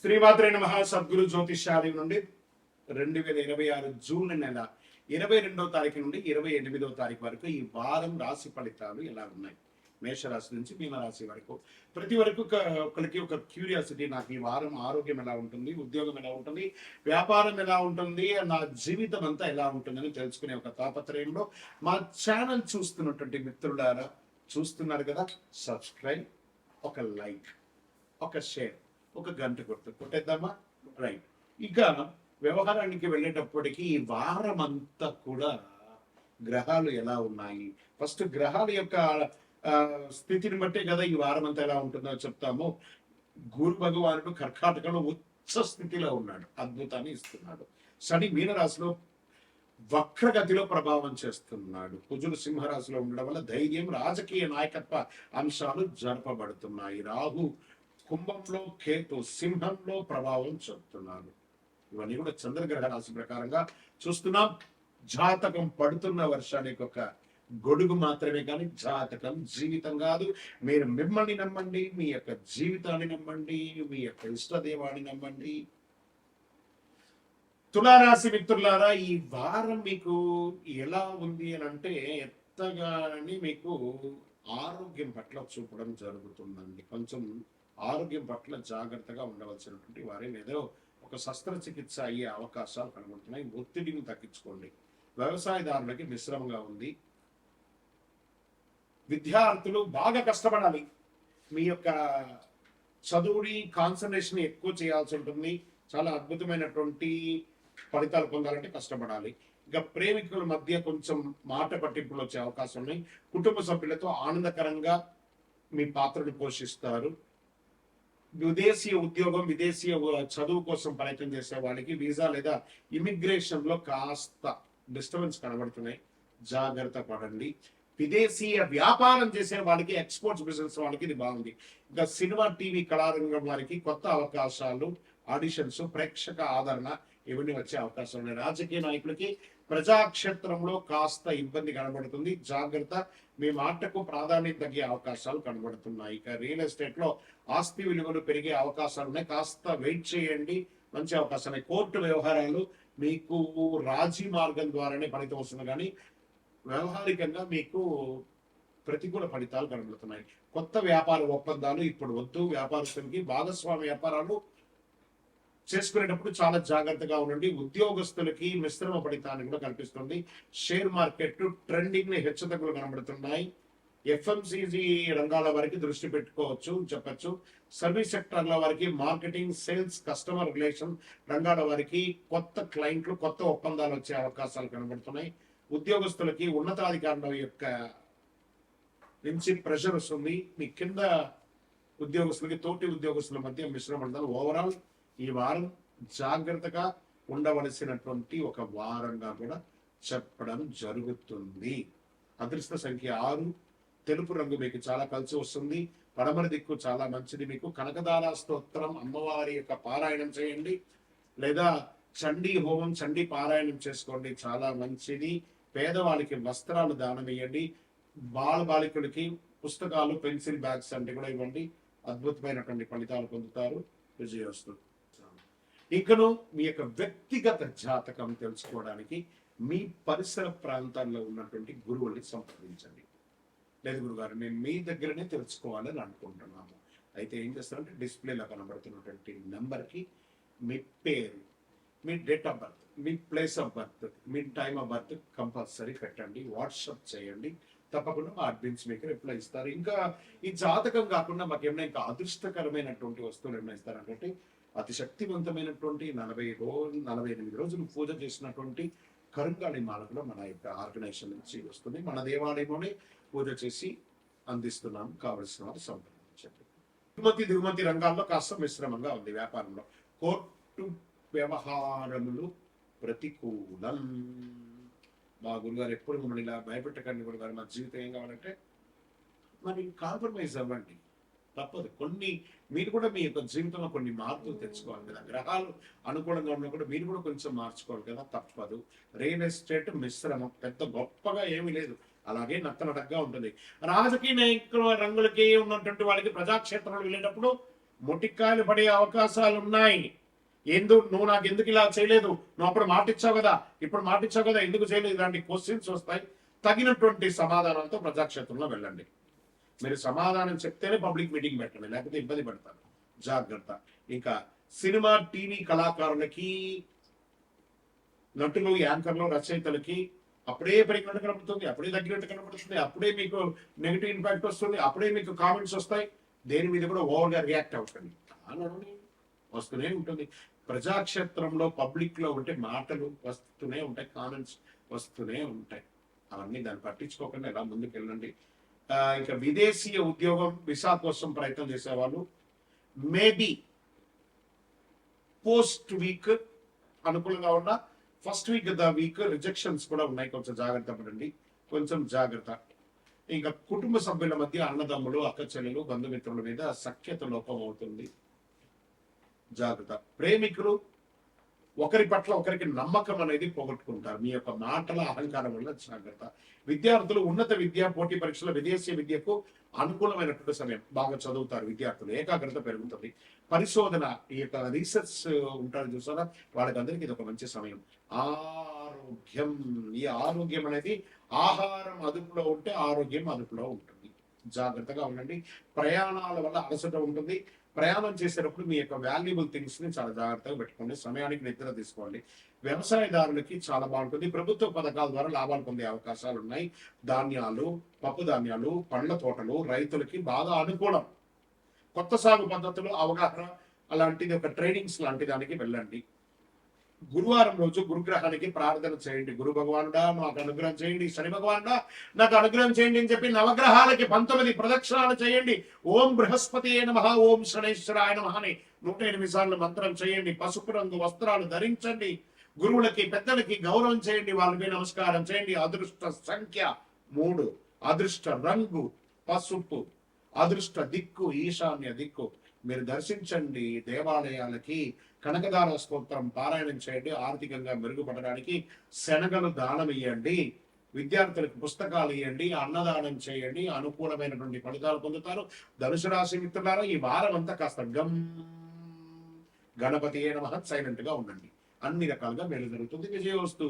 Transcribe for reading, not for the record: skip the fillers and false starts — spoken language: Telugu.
శ్రీమాత్రే నమః. సద్గురు జ్యోతిష్యాలయం నుండి 2026 జూన్ నెల 22వ తారీఖు నుండి 28వ తారీఖు వరకు ఈ వారం రాశి ఫలితాలు ఎలా ఉన్నాయి? మేషరాశి నుంచి మీనరాశి వరకు ప్రతి వరకు ఒకరికి ఒక క్యూరియాసిటీ, నాకు ఈ వారం ఆరోగ్యం ఎలా ఉంటుంది, ఉద్యోగం ఎలా ఉంటుంది, వ్యాపారం ఎలా ఉంటుంది, నా జీవితం అంతా ఎలా ఉంటుందని తెలుసుకునే ఒక తాపత్రయంలో మా ఛానల్ చూస్తున్నటువంటి మిత్రులారా, చూస్తున్నారు కదా, సబ్స్క్రైబ్, ఒక లైక్, ఒక షేర్, ఒక గంట కొట్టేద్దామా? రైట్. ఇక వ్యవహారానికి వెళ్ళేటప్పటికి ఈ వారం అంతా కూడా గ్రహాలు ఎలా ఉన్నాయి, ఫస్ట్ గ్రహాల యొక్క స్థితిని బట్టే కదా ఈ వారం అంతా ఎలా ఉంటుందో చెప్తాము. గురు భగవానుడు కర్కాటకంలో ఉచ్చ స్థితిలో ఉన్నాడు, అద్భుతాన్ని ఇస్తున్నాడు. శని మీనరాశిలో వక్రగతిలో ప్రభావం చేస్తున్నాడు. కుజుడు సింహరాశిలో ఉండడం వల్ల ధైర్యం, రాజకీయ నాయకత్వ అంశాలు జరపబడుతున్నాయి. రాహు కుంభంలో, కేతు సింహంలో ప్రభావం చెప్తున్నారు. ఇవన్నీ కూడా చంద్రగ్రహ రాశి ప్రకారంగా చూస్తున్నాం. జాతకం పడుతున్న వర్షానికి ఒక గొడుగు మాత్రమే, కానీ జాతకం జీవితం కాదు. మీరు మిమ్మల్ని నమ్మండి, మీ యొక్క జీవితాన్ని నమ్మండి, మీ యొక్క ఇష్టదేవాన్ని నమ్మండి. తులారాశి మిత్రులారా, ఈ వారం మీకు ఎలా ఉంది అని అంటే, ఎంతగానో మీకు ఆరోగ్యం పట్ల చూపడం జరుగుతుందండి. కొంచెం ఆరోగ్యం పట్ల జాగ్రత్తగా ఉండవలసినటువంటి వారే, ఏదో ఒక శస్త్రచికిత్స అయ్యే అవకాశాలు కనబడుతున్నాయి. ఒత్తిడిని తగ్గించుకోండి. వ్యవసాయదారులకి మిశ్రమంగా ఉంది. విద్యార్థులు బాగా కష్టపడాలి. మీ యొక్క చదువుని కాన్సన్ట్రేషన్ ఎక్కువ చేయాల్సి ఉంటుంది. చాలా అద్భుతమైనటువంటి ఫలితాలు పొందాలంటే కష్టపడాలి. ఇక ప్రేమికుల మధ్య కొంచెం మాట పట్టింపులు వచ్చే అవకాశం ఉన్నాయి. కుటుంబ సభ్యులతో ఆనందకరంగా మీ పాత్రను పోషిస్తారు. విదేశీయ ఉద్యోగం, విదేశీయ చదువు కోసం ప్రయత్నం చేసే వాళ్ళకి వీసా లేదా ఇమిగ్రేషన్ లో కాస్త డిస్టర్బెన్స్ కనబడుతున్నాయి, జాగ్రత్త పడండి. విదేశీయ వ్యాపారం చేసే వాళ్ళకి, ఎక్స్పోర్ట్స్ బిజినెస్ వాళ్ళకి ఇది బాగుంది. ఇంకా సినిమా, టీవీ కళారంగం వారికి కొత్త అవకాశాలు, ఆడిషన్స్, ప్రేక్షక ఆదరణ ఇవన్నీ వచ్చే అవకాశం ఉన్నాయి. రాజకీయ నాయకులకి ప్రజాక్షేత్రంలో కాస్త ఇబ్బంది కనబడుతుంది, జాగ్రత్త. మీ మాటకు ప్రాధాన్యత తగ్గే అవకాశాలు కనబడుతున్నాయి. ఇక రియల్ ఎస్టేట్ లో ఆస్తి విలువలు పెరిగే అవకాశాలు ఉన్నాయి, కాస్త వెయిట్ చేయండి, మంచి అవకాశాలు. కోర్టు వ్యవహారాలు మీకు రాజీ మార్గం ద్వారానే ఫలితం వస్తుంది, కానీ వ్యవహారికంగా మీకు ప్రతికూల ఫలితాలు కనబడుతున్నాయి. కొత్త వ్యాపార ఒప్పందాలు ఇప్పుడు వద్దు. వ్యాపారస్తులకి భాగస్వామి వ్యాపారాలు చేసుకునేటప్పుడు చాలా జాగ్రత్తగా ఉండండి. ఉద్యోగస్తులకి మిశ్రమ ఫలితాన్ని కూడా కల్పిస్తుంది. షేర్ మార్కెట్ ట్రెండింగ్ హెచ్చుతగ్గులు కనబడుతున్నాయి. ఎఫ్ఎంసీజీ రంగాల వారికి దృష్టి పెట్టుకోవచ్చు చెప్పచ్చు. సర్వీస్ సెక్టర్ల వారికి, మార్కెటింగ్, సేల్స్, కస్టమర్ రిలేషన్ రంగాల వారికి కొత్త క్లయింట్లు, కొత్త ఒప్పందాలు వచ్చే అవకాశాలు కనబడుతున్నాయి. ఉద్యోగస్తులకి ఉన్నతాధికారుల యొక్క నుంచి ప్రెషర్ వస్తుంది. మీ కింద ఉద్యోగస్తులకి తోటి ఉద్యోగస్తుల మధ్య మిశ్రమ ఫలితాలు. ఓవరాల్ ఈ వారం జాగ్రత్తగా ఉండవలసినటువంటి ఒక వారంగా కూడా చెప్పడం జరుగుతుంది. అదృష్ట సంఖ్య 6. తెలుపు రంగు మీకు చాలా కలిసి వస్తుంది. పడమర దిక్కు చాలా మంచిది. మీకు కనకదార స్తోత్రం, అమ్మవారి యొక్క పారాయణం చేయండి, లేదా చండీ హోమం, చండీ పారాయణం చేసుకోండి, చాలా మంచిది. పేదవాళ్ళకి వస్త్రాలు దానం ఇవ్వండి. బాలికలకి పుస్తకాలు, పెన్సిల్ బ్యాగ్స్ అంటే కూడా ఇవ్వండి. అద్భుతమైనటువంటి ఫలితాలు పొందుతారు. విజయోస్తు. ఇంకను మీ యొక్క వ్యక్తిగత జాతకం తెలుసుకోవడానికి మీ పరిసర ప్రాంతాల్లో ఉన్నటువంటి గురువుల్ని సంప్రదించండి. లేదు గురుగారు, నేను మీ దగ్గరనే తెలుసుకోవాలని అనుకుంటున్నాము, అయితే ఏం చేస్తారంటే డిస్ప్లేలో కనబడుతున్నటువంటి నెంబర్కి మీ పేరు, మీ డేట్ ఆఫ్ బర్త్, మీ ప్లేస్ ఆఫ్ బర్త్, మీ టైమ్ ఆఫ్ బర్త్ కంపల్సరీ పెట్టండి. వాట్సాప్ చేయండి, తప్పకుండా మా అడ్మిన్స్ మీకు రిప్లై ఇస్తారు. ఇంకా ఈ జాతకం కాకుండా మాకు ఏమైనా ఇంకా అదృష్టకరమైనటువంటి వస్తువులు ఏమైనా ఇస్తారంటే, అతి శక్తివంతమైనటువంటి 48 రోజులు పూజ చేసినటువంటి కరుంగాళి మాల కూడా మన యొక్క ఆర్గనైజేషన్ నుంచి వస్తుంది. మన దేవాలయంలోనే పూజ చేసి అందిస్తున్నాం. కావలసిన వారు సంప్రదించండి. దిగుమతి రంగాల్లో కాస్త మిశ్రమంగా ఉంది. వ్యాపారంలో కోర్టు వ్యవహారములు ప్రతికూలం. మా గురుగారు ఎప్పుడు మమ్మల్ని ఇలా భయపెట్టకండి గురుగారు, మా జీవితం ఏం కావాలంటే మరి కాంప్రమైజ్ అవ్వండి, తప్పదు. మీరు కూడా మీ యొక్క జీవితంలో కొన్ని మార్పులు తెచ్చుకోవాలి కదా. గ్రహాలు అనుకూలంగా ఉన్నా కూడా మీరు కూడా కొంచెం మార్చుకోవాలి కదా, తప్పదు. రియల్ ఎస్టేట్ మిశ్రమం, పెద్ద గొప్పగా ఏమీ లేదు, అలాగే నత్తనడగ్గా ఉంటుంది. రాజకీయ నాయకుల రంగులకి ఉన్నటువంటి వాళ్ళకి ప్రజాక్షేత్రంలో వెళ్ళేటప్పుడు మొటిక్కాయలు పడే అవకాశాలు ఉన్నాయి. నువ్వు నాకు ఎందుకు ఇలా చేయలేదు, నువ్వు అప్పుడు మాట ఇచ్చావు కదా, ఇప్పుడు మాట ఇచ్చావు కదా, ఎందుకు చేయలేదు, ఇలాంటి క్వశ్చన్స్ వస్తాయి. తగినటువంటి సమాధానాలతో ప్రజాక్షేత్రంలో వెళ్ళండి. మీరు సమాధానం చెప్తేనే పబ్లిక్ మీటింగ్ పెట్టండి, లేకపోతే ఇబ్బంది పడతారు. జాగ్రత్త. ఇంకా సినిమా టీవీ కళాకారులకి, నటులు, యాంకర్లు, రచయితలకి అప్పుడే పెరిగినట్టు కనబడుతుంది, అప్పుడే తగ్గినట్టు కనబడుతుంది, అప్పుడే మీకు నెగిటివ్ ఇంపాక్ట్ వస్తుంది, అప్పుడే మీకు కామెంట్స్ వస్తాయి. దేని మీద కూడా ఓవర్గా రియాక్ట్ అవుతుంది. వస్తూనే ఉంటుంది. ప్రజాక్షేత్రంలో పబ్లిక్ లో ఉంటే మాటలు వస్తూనే ఉంటాయి, కామెంట్స్ వస్తూనే ఉంటాయి. అవన్నీ దాన్ని పట్టించుకోకుండా ఎలా ముందుకు వెళ్ళండి. ఇంకా విదేశీయ ఉద్యోగం వీసా కోసం ప్రయత్నం చేసేవాళ్ళు మేబీ పోస్ట్ వీక్ అనుకూలంగా ఉన్న ఫస్ట్ వీక్ రిజెక్షన్స్ కూడా ఉన్నాయి. కొంచెం జాగ్రత్త పడండి, కొంచెం జాగ్రత్త. ఇంకా కుటుంబ సభ్యుల మధ్య అన్నదమ్ములు, అక్క చెల్లెలు, బంధుమిత్రుల మీద సఖ్యత లోపం అవుతుంది. జాగ్రత్త. ప్రేమికులు ఒకరి పట్ల ఒకరికి నమ్మకం అనేది పోగొట్టుకుంటారు మీ యొక్క మాటల అహంకారం వల్ల. జాగ్రత్త. విద్యార్థులు ఉన్నత విద్య, పోటీ పరీక్షల, విదేశీ విద్యకు అనుకూలమైనటువంటి సమయం. బాగా చదువుతారు విద్యార్థులు, ఏకాగ్రత పెరుగుతుంది. పరిశోధన, ఈ యొక్క రీసెర్చ్ ఉంటారు చూసారా, వాళ్ళకందరికీ ఇది ఒక మంచి సమయం. ఆరోగ్యం, ఈ ఆరోగ్యం అనేది ఆహారం అదుపులో ఉంటే ఆరోగ్యం అదుపులో ఉంటుంది. జాగ్రత్తగా ఉండండి. ప్రయాణాల వల్ల అలసట ఉంటుంది. ప్రయాణం చేసేటప్పుడు మీ యొక్క వాల్యుబుల్ థింగ్స్ ని చాలా జాగ్రత్తగా పెట్టుకోండి. సమయానికి నిద్ర తీసుకోండి. వ్యవసాయదారులకి చాలా బాగుంటుంది. ప్రభుత్వ పథకాల ద్వారా లాభాలు పొందే అవకాశాలు ఉన్నాయి. ధాన్యాలు, పప్పు ధాన్యాలు, పండ్ల తోటలు రైతులకి బాగా అనుకూలం. కొత్త సాగు పద్ధతులు అవగాహన అలాంటిది ఒక ట్రైనింగ్స్ లాంటి దానికి వెళ్ళండి. గురువారం రోజు గురుగ్రహానికి ప్రార్థన చేయండి. గురు భగవానుడా నాకు అనుగ్రహం చేయండి, శని భగవానుడా నాకు అనుగ్రహం చేయండి అని చెప్పి నవగ్రహాలకి 19 ప్రదక్షిణాలు చేయండి. ఓం బృహస్పతి నమః, ఓం శనేశ్వరాయ నమః అని 108 సార్లు మంత్రం చేయండి. పసుపు రంగు వస్త్రాలు ధరించండి. గురువులకి, పెద్దలకి గౌరవం చేయండి, వాళ్ళకి నమస్కారం చేయండి. అదృష్ట సంఖ్య 3, అదృష్ట రంగు పసుపు, అదృష్ట దిక్కు ఈశాన్య దిక్కు. మీరు దర్శించండి. దేవాలయాలకి కనకదార స్తోత్రం పారాయణం చేయండి. ఆర్థికంగా మెరుగుపడడానికి శనగలు దానం ఇవ్వండి. విద్యార్థులకు పుస్తకాలు ఇవ్వండి, అన్నదానం చేయండి. అనుకూలమైనటువంటి ఫలితాలు పొందుతారు. ధనుసు రాశి మిత్రులారా, ఈ వారం అంతా కాస్త గణపతి నమః సైలెంట్ గా ఉండండి. అన్ని రకాలుగా మేలు జరుగుతుంది. విజయోస్తు.